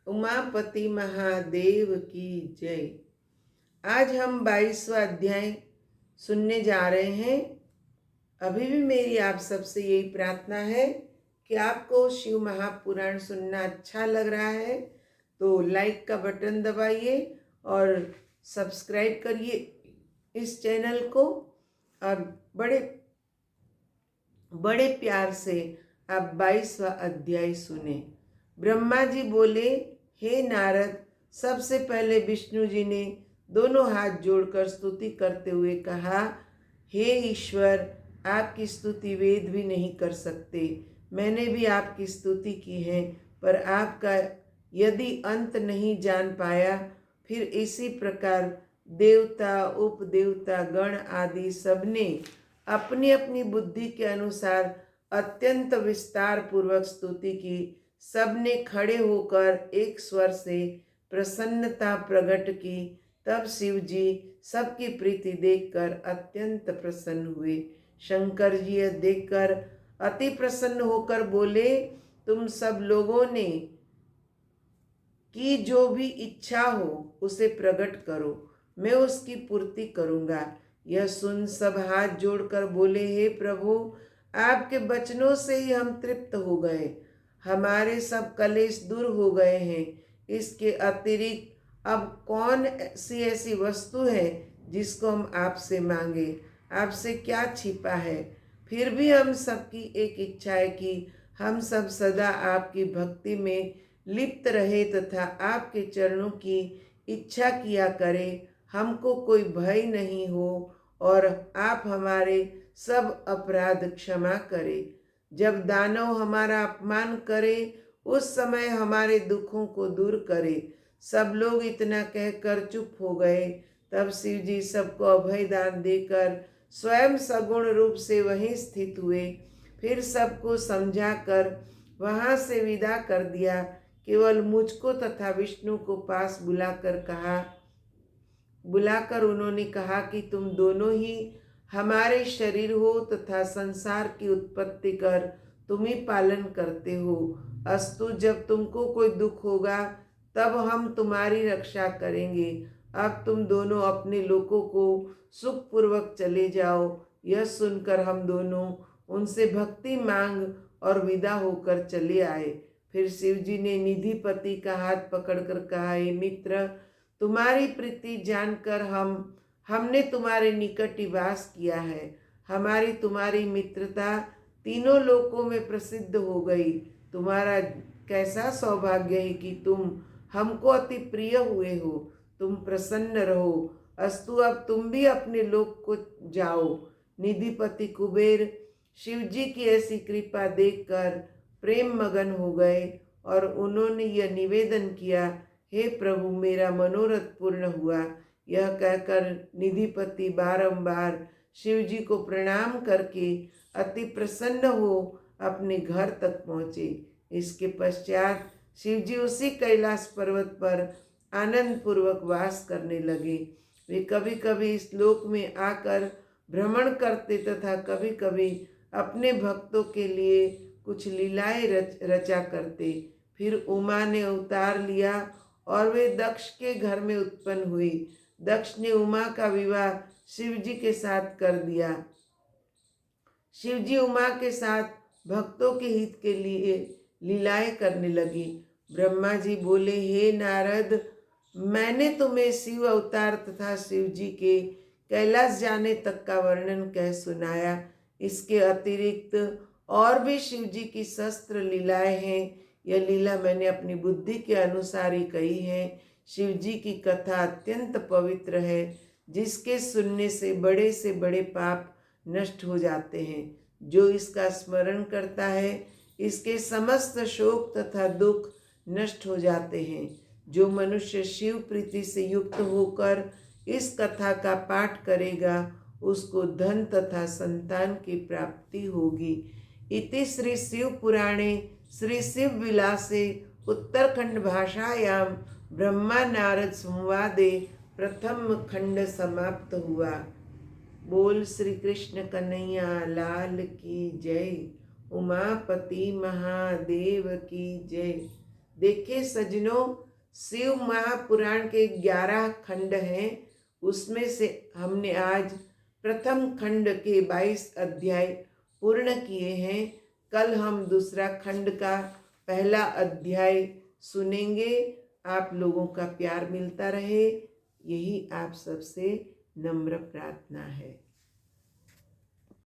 उमापति महादेव की जय। आज हम 22वां अध्याय सुनने जा रहे हैं। अभी भी मेरी आप सबसे यही प्रार्थना है कि आपको शिव महापुराण सुनना अच्छा लग रहा है तो लाइक का बटन दबाइए और सब्सक्राइब करिए इस चैनल को, और बड़े बड़े प्यार से आप 22वां अध्याय सुने। ब्रह्मा जी बोले, हे नारद, सबसे पहले विष्णु जी ने दोनों हाथ जोड़कर स्तुति करते हुए कहा, हे ईश्वर, आपकी स्तुति वेद भी नहीं कर सकते। मैंने भी आपकी स्तुति की है, पर आपका यदि अंत नहीं जान पाया, फिर इसी प्रकार देवता, उपदेवता गण आदि सबने अपनी अपनी बुद्धि के अनुसार अत्यंत विस्तार पूर्वक स्तुति की। सबने खड़े होकर एक स्वर से प्रसन्नता प्रकट की। तब शिव जी सबकी प्रीति देखकर अत्यंत प्रसन्न हुए। शंकर जी यह देखकर अति प्रसन्न होकर बोले, तुम सब लोगों ने की जो भी इच्छा हो उसे प्रकट करो, मैं उसकी पूर्ति करूंगा। यह सुन सब हाथ जोड़कर बोले, हे प्रभु, आपके वचनों से ही हम तृप्त हो गए, हमारे सब कलेश दूर हो गए हैं। इसके अतिरिक्त अब कौन सी ऐसी वस्तु है जिसको हम आपसे मांगे? आपसे क्या छिपा है? फिर भी हम सबकी एक इच्छा है कि हम सब सदा आपकी भक्ति में लिप्त रहे तथा आपके चरणों की इच्छा किया करें। हमको कोई भय नहीं हो और आप हमारे सब अपराध क्षमा करें। जब दानव हमारा अपमान करे उस समय हमारे दुखों को दूर करे। सब लोग इतना कहकर चुप हो गए। तब शिव जी सबको अभय दान देकर स्वयं सगुण रूप से वहीं स्थित हुए। फिर सबको समझाकर वहां से विदा कर दिया। केवल मुझको तथा विष्णु को पास बुलाकर उन्होंने कहा कि तुम दोनों ही हमारे शरीर हो तथा संसार की उत्पत्ति कर तुम ही पालन करते हो। अस्तु, जब तुमको कोई दुख होगा तब हम तुम्हारी रक्षा करेंगे। अब तुम दोनों अपने लोकों को सुखपूर्वक चले जाओ। यह सुनकर हम दोनों उनसे भक्ति मांग और विदा होकर चले आए। फिर शिव जी ने निधिपति का हाथ पकड़कर कहा, हे मित्र, तुम्हारी प्रीति जानकर हमने तुम्हारे निकट ही वास किया है। हमारी तुम्हारी मित्रता तीनों लोकों में प्रसिद्ध हो गई। तुम्हारा कैसा सौभाग्य है कि तुम हमको अति प्रिय हुए हो। तुम प्रसन्न रहो। अस्तु, अब तुम भी अपने लोक को जाओ। निधिपति कुबेर शिव जी की ऐसी कृपा देखकर प्रेम मगन हो गए और उन्होंने यह निवेदन किया, हे प्रभु, मेरा मनोरथ पूर्ण हुआ। यह कहकर निधिपति बारंबार शिव जी को प्रणाम करके अति प्रसन्न हो अपने घर तक पहुँचे। इसके पश्चात शिव जी उसी कैलाश पर्वत पर आनंद पूर्वक वास करने लगे। वे कभी कभी इस लोक में आकर भ्रमण करते तथा कभी कभी अपने भक्तों के लिए कुछ लीलाएं रचा करते। फिर उमा ने अवतार लिया और वे दक्ष के घर में उत्पन्न हुई। दक्ष ने उमा का विवाह शिव जी के साथ कर दिया। शिव जी उमा के साथ भक्तों के हित के लिए लीलाएं करने लगी। ब्रह्मा जी बोले, हे नारद, मैंने तुम्हें शिव अवतार तथा शिव जी के कैलाश जाने तक का वर्णन कह सुनाया। इसके अतिरिक्त और भी शिव जी की शस्त्र लीलाएं हैं। यह लीला मैंने अपनी बुद्धि के अनुसार ही कही है। शिव जी की कथा अत्यंत पवित्र है, जिसके सुनने से बड़े पाप नष्ट हो जाते हैं। जो इसका स्मरण करता है, इसके समस्त शोक तथा दुख नष्ट हो जाते हैं। जो मनुष्य शिव प्रीति से युक्त होकर इस कथा का पाठ करेगा, उसको धन तथा संतान की प्राप्ति होगी। इति श्री शिव पुराणे श्री शिव विलासे उत्तरखंड भाषायां ब्रह्मा नारद संवादे प्रथम खंड समाप्त हुआ। बोल श्री कृष्ण कन्हैया लाल की जय। उमापति महादेव की जय। देखिए सज्जनों, शिव महापुराण के 11 खंड हैं। उसमें से हमने आज प्रथम खंड के 22 अध्याय पूर्ण किए हैं। कल हम दूसरा खंड का पहला अध्याय सुनेंगे। आप लोगों का प्यार मिलता रहे, यही आप सबसे नम्र प्रार्थना है।